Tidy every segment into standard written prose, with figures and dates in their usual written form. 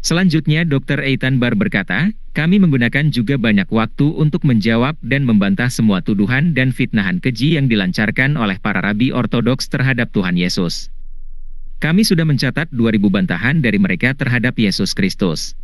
Selanjutnya Dr. Eitan Bar berkata, kami menggunakan juga banyak waktu untuk menjawab dan membantah semua tuduhan dan fitnahan keji yang dilancarkan oleh para rabi ortodoks terhadap Tuhan Yesus. Kami sudah mencatat 2.000 bantahan dari mereka terhadap Yesus Kristus.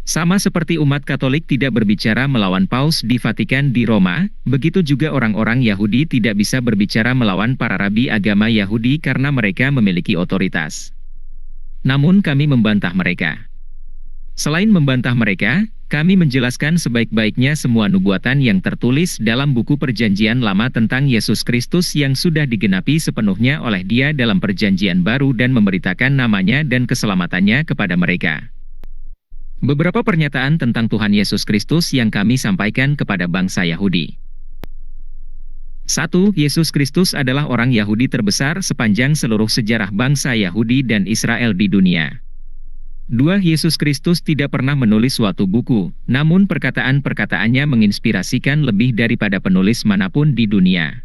Sama seperti umat Katolik tidak berbicara melawan Paus di Vatikan di Roma, begitu juga orang-orang Yahudi tidak bisa berbicara melawan para rabi agama Yahudi karena mereka memiliki otoritas. Namun kami membantah mereka. Selain membantah mereka, kami menjelaskan sebaik-baiknya semua nubuatan yang tertulis dalam buku Perjanjian Lama tentang Yesus Kristus yang sudah digenapi sepenuhnya oleh Dia dalam Perjanjian Baru dan memberitakan namanya dan keselamatannya kepada mereka. Beberapa pernyataan tentang Tuhan Yesus Kristus yang kami sampaikan kepada bangsa Yahudi. 1. Yesus Kristus adalah orang Yahudi terbesar sepanjang seluruh sejarah bangsa Yahudi dan Israel di dunia. 2. Yesus Kristus tidak pernah menulis suatu buku, namun perkataan-perkataannya menginspirasikan lebih daripada penulis manapun di dunia.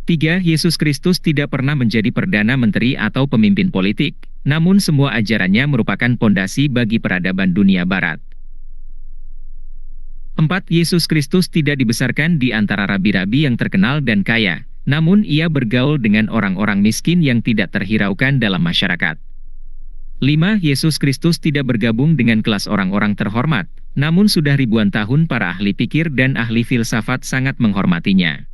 3. Yesus Kristus tidak pernah menjadi perdana menteri atau pemimpin politik, namun semua ajarannya merupakan pondasi bagi peradaban dunia barat. 4. Yesus Kristus tidak dibesarkan di antara rabi-rabi yang terkenal dan kaya, namun ia bergaul dengan orang-orang miskin yang tidak terhiraukan dalam masyarakat. 5. Yesus Kristus tidak bergabung dengan kelas orang-orang terhormat, namun sudah ribuan tahun para ahli pikir dan ahli filsafat sangat menghormatinya.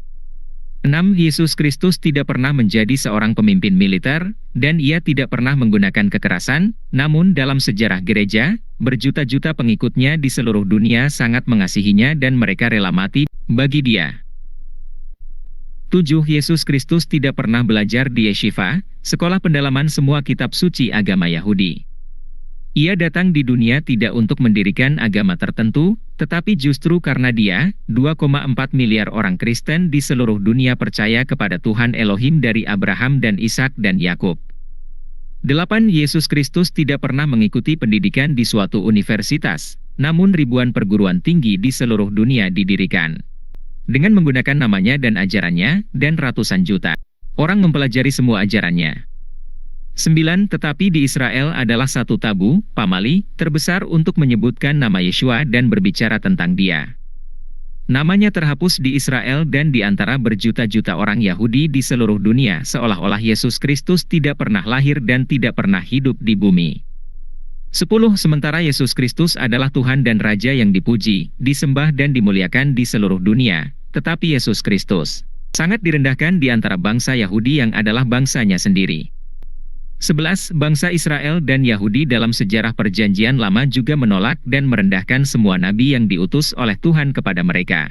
6. Yesus Kristus tidak pernah menjadi seorang pemimpin militer, dan ia tidak pernah menggunakan kekerasan, namun dalam sejarah gereja, berjuta-juta pengikutnya di seluruh dunia sangat mengasihinya dan mereka rela mati bagi dia. 7. Yesus Kristus tidak pernah belajar di yeshiva, sekolah pendalaman semua kitab suci agama Yahudi. Ia datang di dunia tidak untuk mendirikan agama tertentu, tetapi justru karena dia, 2,4 miliar orang Kristen di seluruh dunia percaya kepada Tuhan Elohim dari Abraham dan Ishak dan Yakub. 8. Yesus Kristus tidak pernah mengikuti pendidikan di suatu universitas, namun ribuan perguruan tinggi di seluruh dunia didirikan. Dengan menggunakan namanya dan ajarannya, dan ratusan juta orang mempelajari semua ajarannya. 9. Tetapi di Israel adalah satu tabu, pamali, terbesar untuk menyebutkan nama Yeshua dan berbicara tentang dia. Namanya terhapus di Israel dan di antara berjuta-juta orang Yahudi di seluruh dunia seolah-olah Yesus Kristus tidak pernah lahir dan tidak pernah hidup di bumi. 10. Sementara Yesus Kristus adalah Tuhan dan Raja yang dipuji, disembah dan dimuliakan di seluruh dunia, tetapi Yesus Kristus sangat direndahkan di antara bangsa Yahudi yang adalah bangsanya sendiri. 11. Bangsa Israel dan Yahudi dalam sejarah Perjanjian Lama juga menolak dan merendahkan semua nabi yang diutus oleh Tuhan kepada mereka.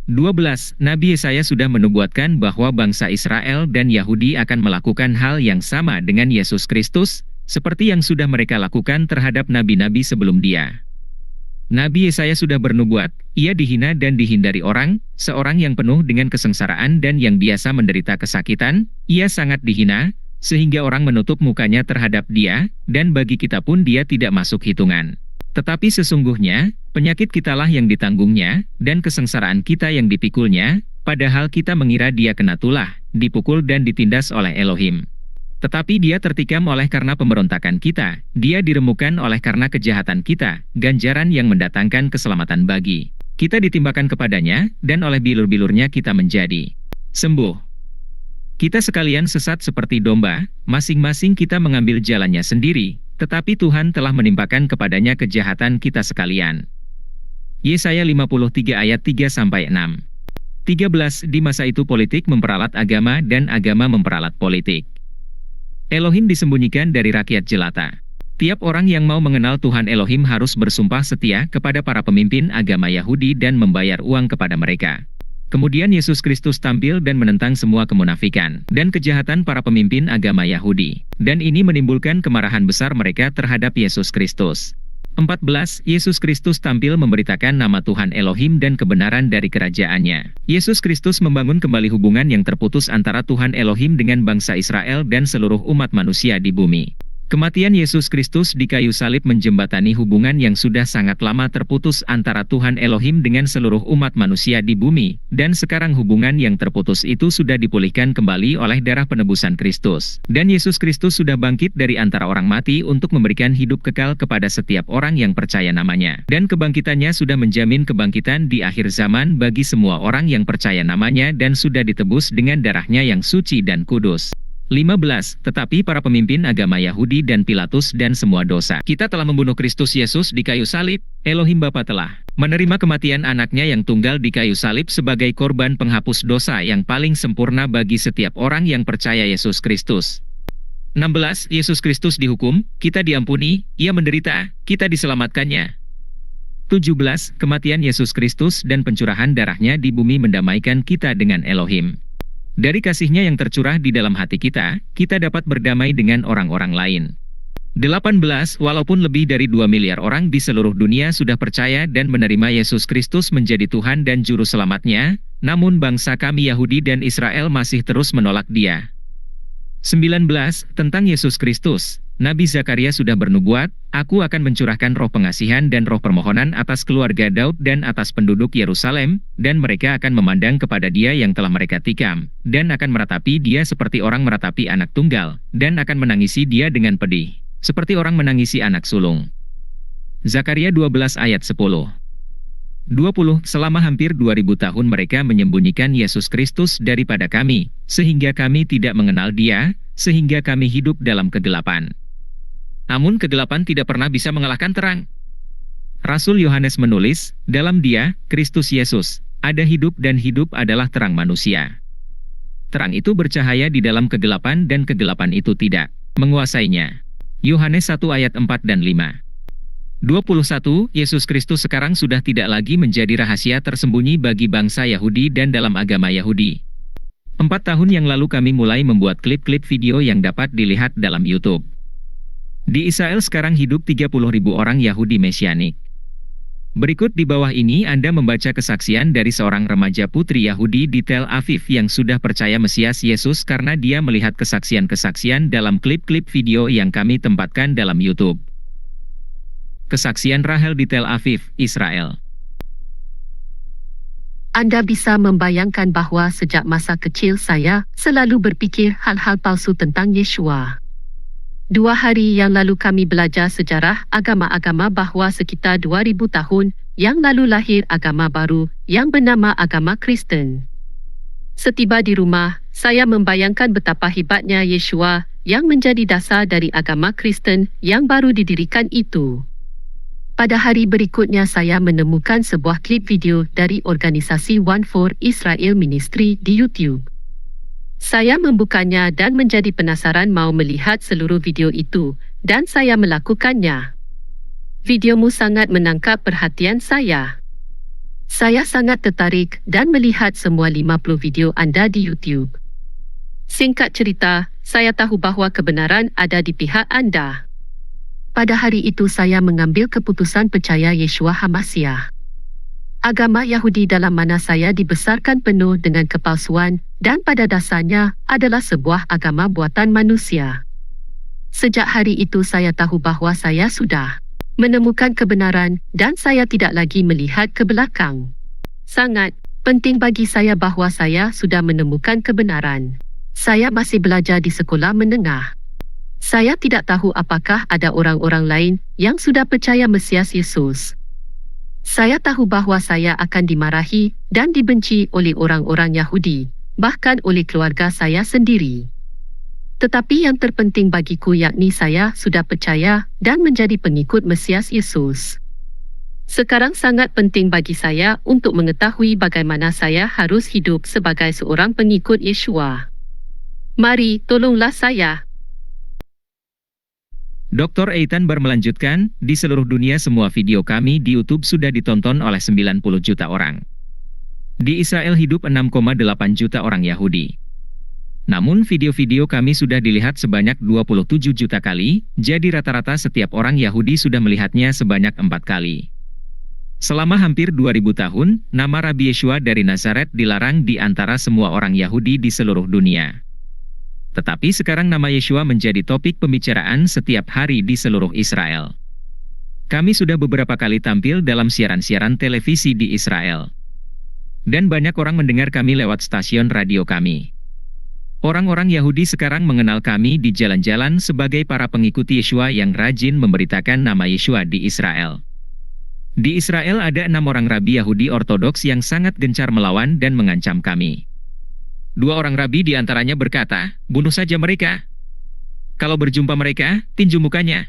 12. Nabi Yesaya sudah menubuatkan bahwa bangsa Israel dan Yahudi akan melakukan hal yang sama dengan Yesus Kristus, seperti yang sudah mereka lakukan terhadap nabi-nabi sebelum dia. Nabi Yesaya sudah bernubuat, ia dihina dan dihindari orang, seorang yang penuh dengan kesengsaraan dan yang biasa menderita kesakitan, ia sangat dihina, sehingga orang menutup mukanya terhadap dia, dan bagi kita pun dia tidak masuk hitungan. Tetapi sesungguhnya, penyakit kitalah yang ditanggungnya, dan kesengsaraan kita yang dipikulnya, padahal kita mengira dia kena tulah, dipukul dan ditindas oleh Elohim. Tetapi dia tertikam oleh karena pemberontakan kita, dia diremukkan oleh karena kejahatan kita, ganjaran yang mendatangkan keselamatan bagi kita ditimbakan kepadanya, dan oleh bilur-bilurnya kita menjadi sembuh. Kita sekalian sesat seperti domba, masing-masing kita mengambil jalannya sendiri, tetapi Tuhan telah menimpakan kepadanya kejahatan kita sekalian. Yesaya 53 ayat 3-6. 13. Di masa itu politik memperalat agama dan agama memperalat politik. Elohim disembunyikan dari rakyat jelata. Tiap orang yang mau mengenal Tuhan Elohim harus bersumpah setia kepada para pemimpin agama Yahudi dan membayar uang kepada mereka. Kemudian Yesus Kristus tampil dan menentang semua kemunafikan dan kejahatan para pemimpin agama Yahudi. Dan ini menimbulkan kemarahan besar mereka terhadap Yesus Kristus. 14. Yesus Kristus tampil memberitakan nama Tuhan Elohim dan kebenaran dari kerajaannya. Yesus Kristus membangun kembali hubungan yang terputus antara Tuhan Elohim dengan bangsa Israel dan seluruh umat manusia di bumi. Kematian Yesus Kristus di kayu salib menjembatani hubungan yang sudah sangat lama terputus antara Tuhan Elohim dengan seluruh umat manusia di bumi, dan sekarang hubungan yang terputus itu sudah dipulihkan kembali oleh darah penebusan Kristus. Dan Yesus Kristus sudah bangkit dari antara orang mati untuk memberikan hidup kekal kepada setiap orang yang percaya namanya. Dan kebangkitannya sudah menjamin kebangkitan di akhir zaman bagi semua orang yang percaya namanya dan sudah ditebus dengan darahnya yang suci dan kudus. 15. Tetapi para pemimpin agama Yahudi dan Pilatus dan semua dosa kita telah membunuh Kristus Yesus di kayu salib. Elohim Bapa telah menerima kematian anaknya yang tunggal di kayu salib sebagai korban penghapus dosa yang paling sempurna bagi setiap orang yang percaya Yesus Kristus. 16. Yesus Kristus dihukum, kita diampuni, ia menderita, kita diselamatkannya. 17. Kematian Yesus Kristus dan pencurahan darahnya di bumi mendamaikan kita dengan Elohim. Dari kasih-Nya yang tercurah di dalam hati kita dapat berdamai dengan orang-orang lain. 18. Walaupun lebih dari 2 miliar orang di seluruh dunia sudah percaya dan menerima Yesus Kristus menjadi Tuhan dan Juru Selamatnya, namun bangsa kami Yahudi dan Israel masih terus menolak Dia. 19. Tentang Yesus Kristus, Nabi Zakaria sudah bernubuat, Aku akan mencurahkan roh pengasihan dan roh permohonan atas keluarga Daud dan atas penduduk Yerusalem, dan mereka akan memandang kepada Dia yang telah mereka tikam, dan akan meratapi Dia seperti orang meratapi anak tunggal, dan akan menangisi Dia dengan pedih, seperti orang menangisi anak sulung. Zakaria 12 ayat 10. 20. Selama hampir 2000 tahun mereka menyembunyikan Yesus Kristus daripada kami, sehingga kami tidak mengenal Dia, sehingga kami hidup dalam kegelapan. Namun kegelapan tidak pernah bisa mengalahkan terang. Rasul Yohanes menulis, dalam Dia, Kristus Yesus, ada hidup dan hidup adalah terang manusia. Terang itu bercahaya di dalam kegelapan dan kegelapan itu tidak menguasainya. Yohanes 1 ayat 4 dan 5. 21. Yesus Kristus sekarang sudah tidak lagi menjadi rahasia tersembunyi bagi bangsa Yahudi dan dalam agama Yahudi. 4 tahun yang lalu kami mulai membuat klip-klip video yang dapat dilihat dalam YouTube. Di Israel sekarang hidup 30.000 orang Yahudi Mesianik. Berikut di bawah ini Anda membaca kesaksian dari seorang remaja putri Yahudi di Tel Aviv yang sudah percaya Mesias Yesus karena dia melihat kesaksian-kesaksian dalam klip-klip video yang kami tempatkan dalam YouTube. Kesaksian Rahel di Tel Aviv, Israel. Anda bisa membayangkan bahwa sejak masa kecil saya selalu berfikir hal-hal palsu tentang Yeshua. 2 hari yang lalu kami belajar sejarah agama-agama bahwa sekitar 2000 tahun yang lalu lahir agama baru yang bernama agama Kristen. Setiba di rumah, saya membayangkan betapa hebatnya Yeshua yang menjadi dasar dari agama Kristen yang baru didirikan itu. Pada hari berikutnya saya menemukan sebuah klip video dari organisasi One for Israel Ministry di YouTube. Saya membukanya dan menjadi penasaran mau melihat seluruh video itu, dan saya melakukannya. Videomu sangat menangkap perhatian saya. Saya sangat tertarik dan melihat semua 50 video Anda di YouTube. Singkat cerita, saya tahu bahwa kebenaran ada di pihak Anda. Pada hari itu saya mengambil keputusan percaya Yeshua HaMasiah. Agama Yahudi dalam mana saya dibesarkan penuh dengan kepalsuan dan pada dasarnya adalah sebuah agama buatan manusia. Sejak hari itu saya tahu bahwa saya sudah menemukan kebenaran dan saya tidak lagi melihat ke belakang. Sangat penting bagi saya bahwa saya sudah menemukan kebenaran. Saya masih belajar di sekolah menengah. Saya tidak tahu apakah ada orang-orang lain yang sudah percaya Mesias Yesus. Saya tahu bahwa saya akan dimarahi dan dibenci oleh orang-orang Yahudi, bahkan oleh keluarga saya sendiri. Tetapi yang terpenting bagiku yakni saya sudah percaya dan menjadi pengikut Mesias Yesus. Sekarang sangat penting bagi saya untuk mengetahui bagaimana saya harus hidup sebagai seorang pengikut Yeshua. Mari, tolonglah saya. Dr. Eitan Bar melanjutkan, di seluruh dunia semua video kami di YouTube sudah ditonton oleh 90 juta orang. Di Israel hidup 6,8 juta orang Yahudi. Namun video-video kami sudah dilihat sebanyak 27 juta kali, jadi rata-rata setiap orang Yahudi sudah melihatnya sebanyak 4 kali. Selama hampir 2000 tahun, nama Rabbi Yeshua dari Nazaret dilarang di antara semua orang Yahudi di seluruh dunia. Tetapi sekarang nama Yeshua menjadi topik pembicaraan setiap hari di seluruh Israel. Kami sudah beberapa kali tampil dalam siaran-siaran televisi di Israel. Dan banyak orang mendengar kami lewat stasiun radio kami. Orang-orang Yahudi sekarang mengenal kami di jalan-jalan sebagai para pengikut Yeshua yang rajin memberitakan nama Yeshua di Israel. Di Israel ada 6 orang rabi Yahudi Ortodoks yang sangat gencar melawan dan mengancam kami. 2 orang rabi di antaranya berkata, bunuh saja mereka. Kalau berjumpa mereka, tinju mukanya.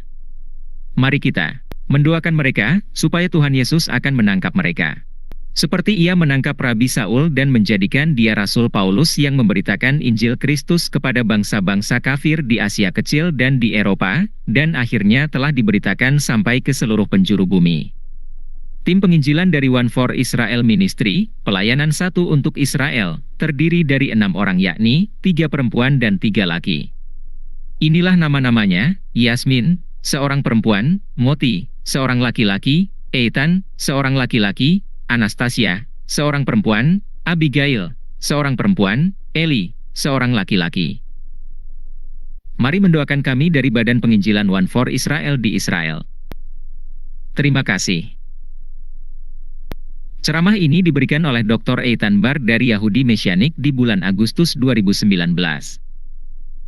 Mari kita mendoakan mereka, supaya Tuhan Yesus akan menangkap mereka. Seperti ia menangkap Rabi Saul dan menjadikan dia Rasul Paulus yang memberitakan Injil Kristus kepada bangsa-bangsa kafir di Asia Kecil dan di Eropa, dan akhirnya telah diberitakan sampai ke seluruh penjuru bumi. Tim penginjilan dari One for Israel Ministry, pelayanan satu untuk Israel, terdiri dari 6 orang yakni, 3 perempuan dan 3 laki. Inilah nama-namanya, Yasmin, seorang perempuan, Moti, seorang laki-laki, Ethan, seorang laki-laki, Anastasia, seorang perempuan, Abigail, seorang perempuan, Eli, seorang laki-laki. Mari mendoakan kami dari Badan Penginjilan One for Israel di Israel. Terima kasih. Ceramah ini diberikan oleh Dr. Ethan Bar dari Yahudi Mesianik di bulan Agustus 2019.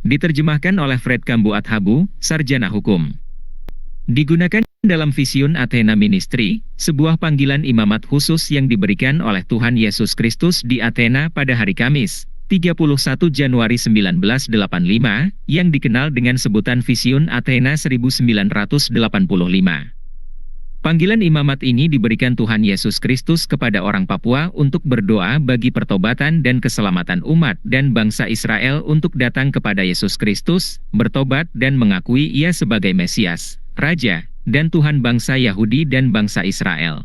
Diterjemahkan oleh Fred Kambu Athabu, Sarjana Hukum. Digunakan dalam Vision Athena Ministry, sebuah panggilan imamat khusus yang diberikan oleh Tuhan Yesus Kristus di Athena pada hari Kamis, 31 Januari 1985, yang dikenal dengan sebutan Vision Athena 1985. Panggilan imamat ini diberikan Tuhan Yesus Kristus kepada orang Papua untuk berdoa bagi pertobatan dan keselamatan umat dan bangsa Israel untuk datang kepada Yesus Kristus, bertobat dan mengakui Ia sebagai Mesias, Raja, dan Tuhan bangsa Yahudi dan bangsa Israel.